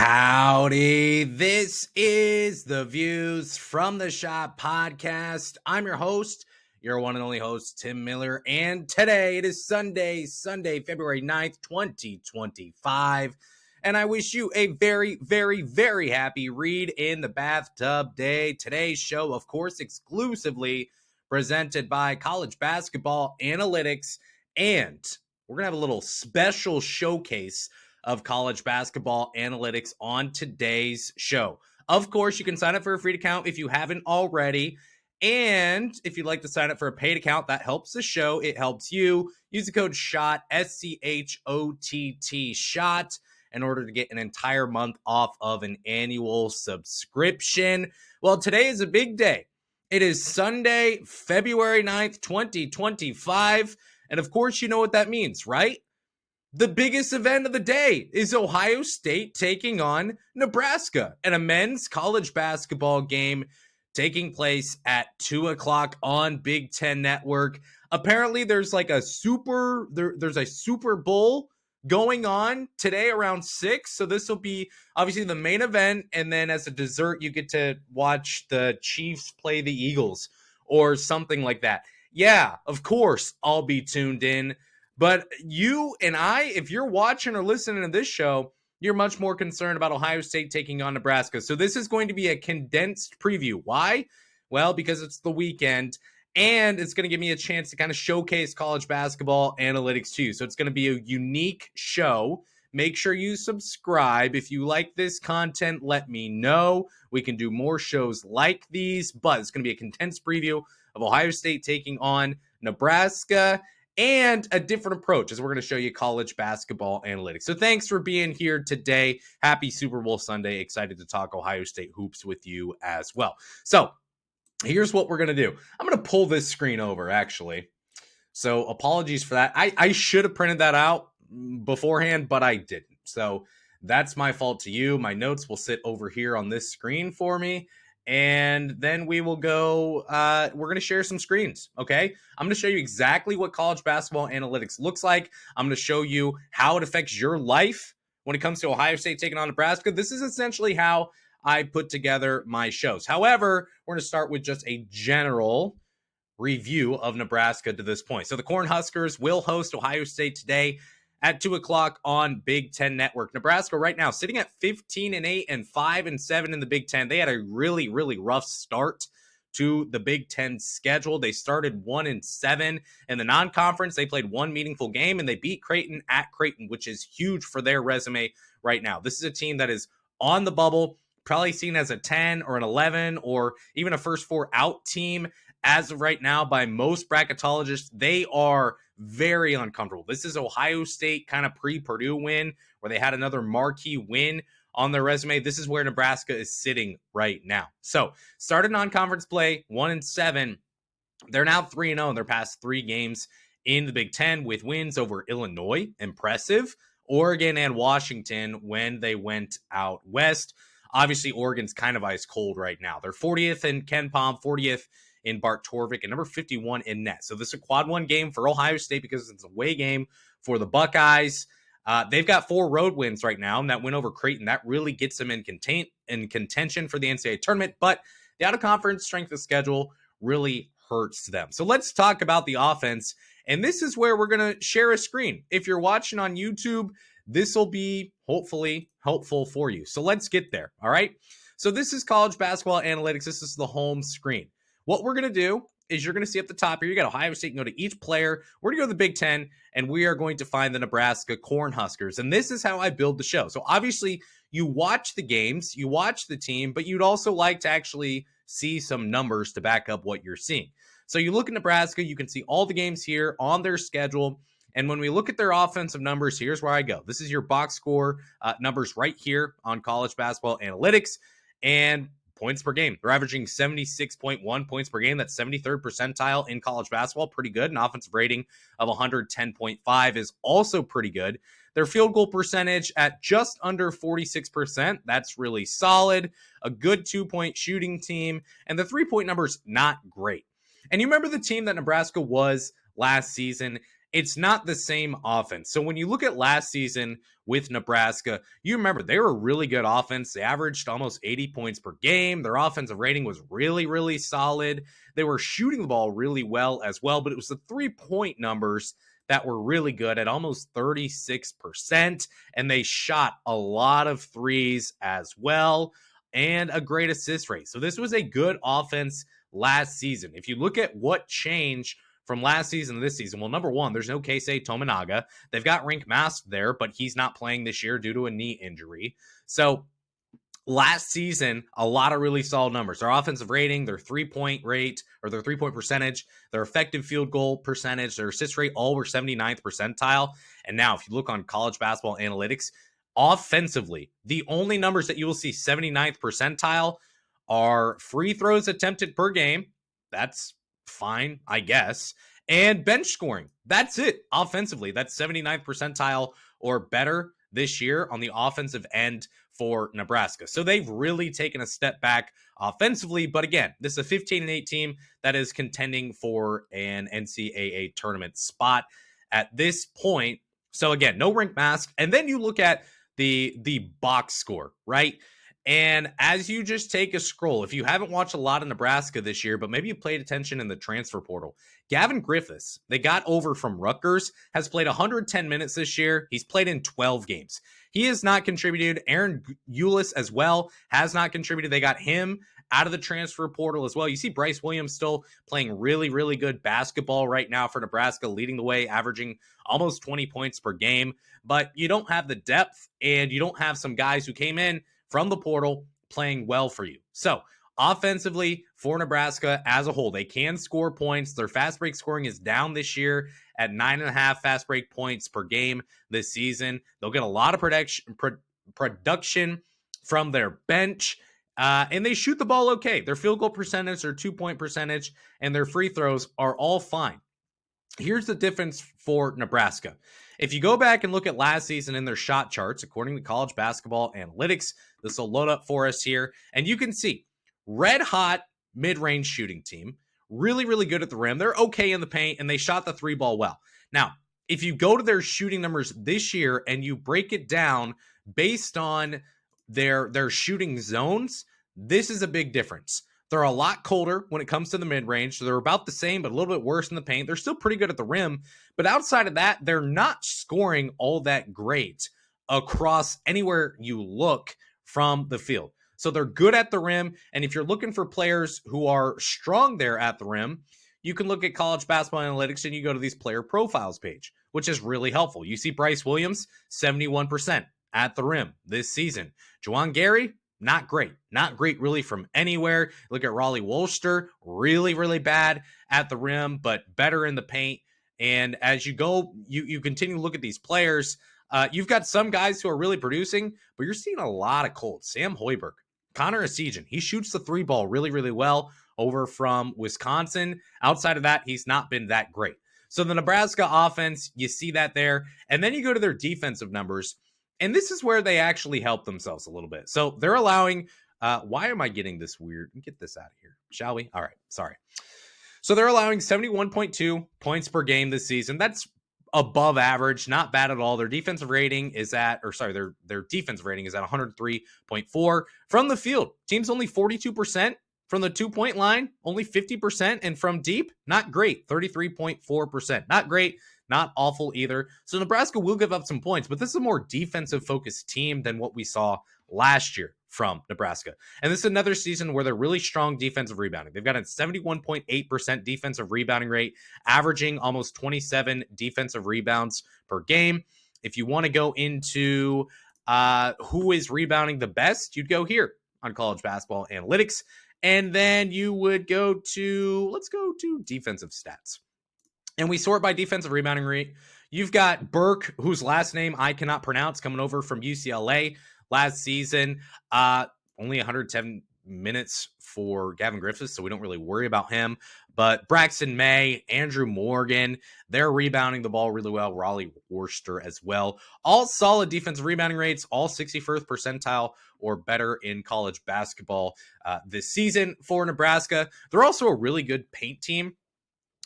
Howdy, this is the Views from the Shop podcast. I'm your host, your one and only host, Tim Miller, and today it is Sunday, February 9th, 2025, and I wish you a very, very, very happy read in the bathtub day. Today's show, of course, exclusively presented by College Basketball Analytics, and we're going to have a little special showcase of college basketball analytics on today's show. Of course, you can sign up for a free account if you haven't already. And if you'd like to sign up for a paid account, that helps the show. It helps you. Use the code SHOT, SCHOTT, SHOT, in order to get an entire month off of an annual subscription. Well, today is a big day. It is Sunday, February 9th, 2025. And of course, you know what that means, right? The biggest event of the day is Ohio State taking on Nebraska and a men's college basketball game taking place at 2 o'clock on Big Ten Network. Apparently, there's like a Super Bowl going on today around 6. So this will be obviously the main event. And then as a dessert, you get to watch the Chiefs play the Eagles or something like that. Yeah, of course, I'll be tuned in. But you and I, if you're watching or listening to this show, you're much more concerned about Ohio State taking on Nebraska. So this is going to be a condensed preview. Why? Well, because it's the weekend, and it's going to give me a chance to kind of showcase college basketball analytics to you. So it's going to be a unique show. Make sure you subscribe. If you like this content, let me know. We can do more shows like these, but it's going to be a condensed preview of Ohio State taking on Nebraska, and a different approach as we're going to show you college basketball analytics. So thanks for being here today. Happy Super Bowl Sunday. Excited to talk Ohio State hoops with you as well. So here's what we're going to do. I'm going to pull this screen over, actually. So apologies for that. I should have printed that out beforehand, but I didn't. So that's my fault to you. My notes will sit over here on this screen for me. And then we will go, we're going to share some screens, okay? I'm going to show you exactly what college basketball analytics looks like. I'm going to show you how it affects your life when it comes to Ohio State taking on Nebraska. This is essentially how I put together my shows. However, we're going to start with just a general review of Nebraska to this point. So the Cornhuskers will host Ohio State today at 2 o'clock on Big Ten Network. Nebraska right now sitting at 15-8 and 5-7 in the Big Ten. They had a really, really rough start to the Big Ten schedule. They started 1-7 in the non-conference. They played one meaningful game and they beat Creighton at Creighton, which is huge for their resume right now. This is a team that is on the bubble, probably seen as a 10 or an 11 or even a first four out team as of right now by most bracketologists. They are very uncomfortable. This is Ohio State kind of pre-Purdue win where they had another marquee win on their resume. This is where Nebraska is sitting right now. So started non-conference play 1-7. They're now 3-0 in their past 3 games in the Big Ten with wins over Illinois, impressive, Oregon and Washington when they went out west. Obviously, Oregon's kind of ice cold right now. They're 40th in Ken Pom, 40th in Bart Torvik, and number 51 in net. So this is a quad one game for Ohio State because it's a away game for the Buckeyes. They've got 4 road wins right now, and that win over Creighton, that really gets them in contention for the NCAA tournament, but the out-of-conference strength of schedule really hurts them. So let's talk about the offense, and this is where we're going to share a screen. If you're watching on YouTube, this will be hopefully helpful for you. So let's get there, all right? So this is college basketball analytics. This is the home screen. What we're going to do is you're going to see at the top here, you got Ohio State and go to each player. We're going to go to the Big Ten, and we are going to find the Nebraska Cornhuskers. And this is how I build the show. So obviously, you watch the games, you watch the team, but you'd also like to actually see some numbers to back up what you're seeing. So you look at Nebraska, you can see all the games here on their schedule. And when we look at their offensive numbers, here's where I go. This is your box score numbers right here on college basketball analytics. And points per game. They're averaging 76.1 points per game. That's 73rd percentile in college basketball. Pretty good. An offensive rating of 110.5 is also pretty good. Their field goal percentage at just under 46%. That's really solid. A good 2-point shooting team. And the 3-point number's not great. And you remember the team that Nebraska was last season? it's not the same offense. So when you look at last season with Nebraska, you remember they were a really good offense. They averaged almost 80 points per game. Their offensive rating was really, really solid. They were shooting the ball really well as well, but it was the 3-point numbers that were really good at almost 36%. And they shot a lot of threes as well and a great assist rate. So this was a good offense last season. If you look at what changed from last season to this season, well, number one, there's no Keisei Tominaga. They've got Rink Mast there, but he's not playing this year due to a knee injury. So last season, a lot of really solid numbers. Their offensive rating, their 3-point rate, or their 3-point percentage, their effective field goal percentage, their assist rate, all were 79th percentile. And now, if you look on college basketball analytics, offensively, the only numbers that you will see 79th percentile are free throws attempted per game. That's fine, I guess. And bench scoring. That's it. Offensively, that's 79th percentile or better this year on the offensive end for Nebraska. So they've really taken a step back offensively. But again, this is a 15-8 team that is contending for an NCAA tournament spot at this point. So again, no Rink Mast. And then you look at the box score, right? And as you just take a scroll, if you haven't watched a lot of Nebraska this year, but maybe you played attention in the transfer portal, Gavin Griffiths, they got over from Rutgers, has played 110 minutes this year. He's played in 12 games. He has not contributed. Aaron Ulis as well has not contributed. They got him out of the transfer portal as well. You see Bryce Williams still playing really, really good basketball right now for Nebraska, leading the way, averaging almost 20 points per game. But you don't have the depth, and you don't have some guys who came in from the portal playing well for you. So offensively for Nebraska as a whole, they can score points. Their fast break scoring is down this year at 9.5 fast break points per game this season. They'll get a lot of production from their bench, and they shoot the ball okay. Their field goal percentage, their 2-point percentage, and their free throws are all fine. Here's the difference for Nebraska. If you go back and look at last season in their shot charts, according to college basketball analytics, this will load up for us here, and you can see red hot mid-range shooting team, really, really good at the rim. They're okay in the paint, and they shot the 3-ball well. Now, if you go to their shooting numbers this year and you break it down based on their shooting zones, this is a big difference. They're a lot colder when it comes to the mid-range. So they're about the same, but a little bit worse in the paint. They're still pretty good at the rim. But outside of that, they're not scoring all that great across anywhere you look from the field. So they're good at the rim. And if you're looking for players who are strong there at the rim, you can look at college basketball analytics and you go to these player profiles page, which is really helpful. You see Bryce Williams, 71% at the rim this season. Juwan Gary, not great. Not great really from anywhere. Look at Raleigh Wolster, really, really bad at the rim, but better in the paint. And as you go, you continue to look at these players. You've got some guys who are really producing, but you're seeing a lot of cold. Sam Hoiberg, Connor Esigian, he shoots the 3-ball really, really well over from Wisconsin. Outside of that, he's not been that great. So the Nebraska offense, you see that there. And then you go to their defensive numbers. And this is where they actually help themselves a little bit. So they're allowing, why am I getting this weird? Get this out of here, shall we? All right, sorry. So they're allowing 71.2 points per game this season. That's above average, not bad at all. Their defensive rating is at, their defensive rating is at 103.4 from the field. Team's only 42%. From the 2-point line, only 50%. And from deep, not great, 33.4%. Not great, not awful either. So Nebraska will give up some points, but this is a more defensive-focused team than what we saw last year from Nebraska. And this is another season where they're really strong defensive rebounding. They've got a 71.8% defensive rebounding rate, averaging almost 27 defensive rebounds per game. If you want to go into who is rebounding the best, you'd go here on college basketball analytics. And then you would go to, let's go to defensive stats. And we sort by defensive rebounding rate. You've got Burke, whose last name I cannot pronounce, coming over from UCLA last season. Only 110 minutes for Gavin Griffiths, so we don't really worry about him. But Braxton May, Andrew Morgan, they're rebounding the ball really well. Raleigh Worcester as well. All solid defensive rebounding rates, all 61st percentile or better in college basketball this season for Nebraska. They're also a really good paint team.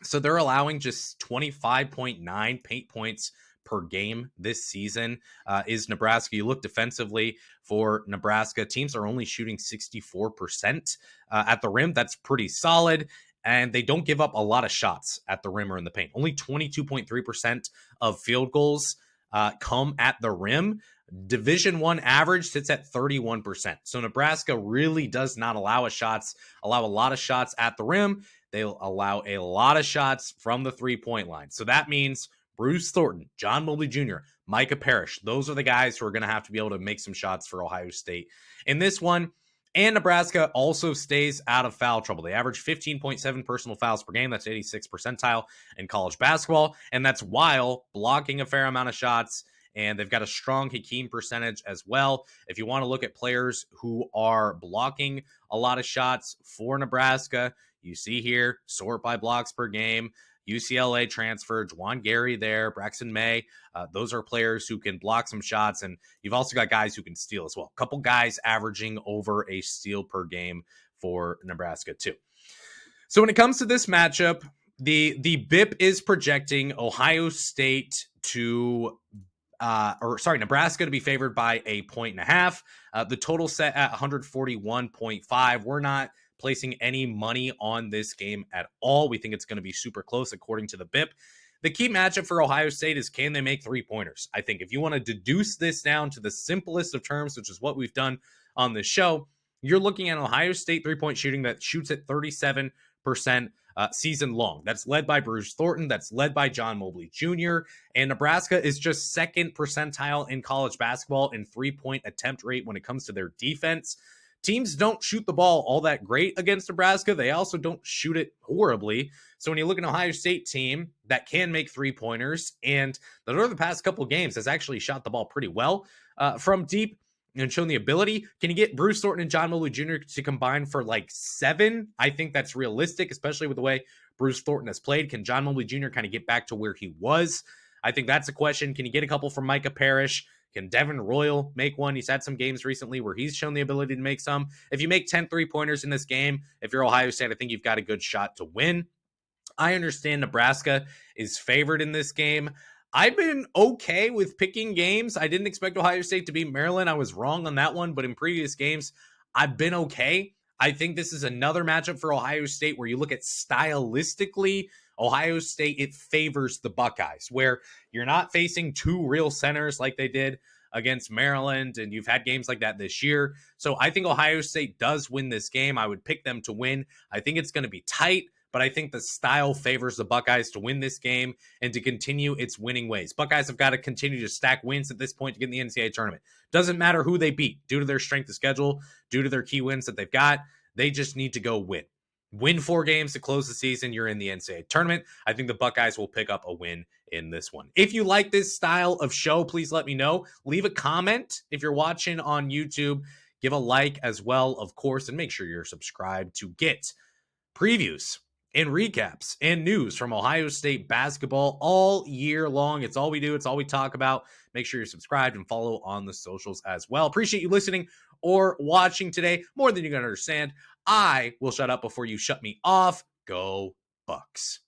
So they're allowing just 25.9 paint points per game this season. Is Nebraska. You look defensively for Nebraska, teams are only shooting 64% at the rim. That's pretty solid. And they don't give up a lot of shots at the rim or in the paint. Only 22.3% of field goals come at the rim. Division One average sits at 31%. So Nebraska really does not allow a lot of shots at the rim. They'll allow a lot of shots from the 3-point line. So that means Bruce Thornton, John Mobley Jr., Micah Parrish. Those are the guys who are going to have to be able to make some shots for Ohio State in this one. And Nebraska also stays out of foul trouble. They average 15.7 personal fouls per game. That's 86th percentile in college basketball. And that's while blocking a fair amount of shots. And they've got a strong Hakeem percentage as well. If you want to look at players who are blocking a lot of shots for Nebraska, you see here, sort by blocks per game. UCLA transfer, Juwan Gary there, Braxton May. Those are players who can block some shots, and you've also got guys who can steal as well. A couple guys averaging over a steal per game for Nebraska too. So when it comes to this matchup, the BIP is projecting Ohio State to Nebraska to be favored by 1.5. The total set at 141.5. We're not placing any money on this game at all. We think it's going to be super close according to the BIP. The key matchup for Ohio State is, can they make 3-pointers? I think if you want to deduce this down to the simplest of terms, which is what we've done on this show, you're looking at Ohio State 3-point shooting that shoots at 37% season long. That's led by Bruce Thornton. That's led by John Mobley Jr. And Nebraska is just second percentile in college basketball in 3-point attempt rate when it comes to their defense. Teams don't shoot the ball all that great against Nebraska. They also don't shoot it horribly. So when you look at an Ohio State team that can make 3-pointers, and that over the past couple of games has actually shot the ball pretty well from deep and shown the ability, can you get Bruce Thornton and John Mobley Jr. to combine for like 7? I think that's realistic, especially with the way Bruce Thornton has played. Can John Mobley Jr. kind of get back to where he was? I think that's a question. Can you get a couple from Micah Parrish? Can Devin Royal make one? He's had some games recently where he's shown the ability to make some. If you make 10 3-pointers in this game, if you're Ohio State, I think you've got a good shot to win. I understand Nebraska is favored in this game. I've been okay with picking games. I didn't expect Ohio State to beat Maryland. I was wrong on that one, but in previous games, I've been okay. I think this is another matchup for Ohio State where you look at stylistically, Ohio State, it favors the Buckeyes, where you're not facing two real centers like they did against Maryland, and you've had games like that this year. So I think Ohio State does win this game. I would pick them to win. I think it's going to be tight, but I think the style favors the Buckeyes to win this game and to continue its winning ways. Buckeyes have got to continue to stack wins at this point to get in the NCAA tournament. Doesn't matter who they beat due to their strength of schedule, due to their key wins that they've got. They just need to go win. Win 4 games to close the season, you're in the NCAA tournament. I think the Buckeyes will pick up a win in this one. If you like this style of show, please let me know. Leave a comment if you're watching on YouTube. Give a like as well, of course, and make sure you're subscribed to get previews and recaps and news from Ohio State basketball all year long. It's all we do. It's all we talk about. Make sure you're subscribed and follow on the socials as well. Appreciate you listening or watching today more than you can understand. I will shut up before you shut me off. Go Bucks.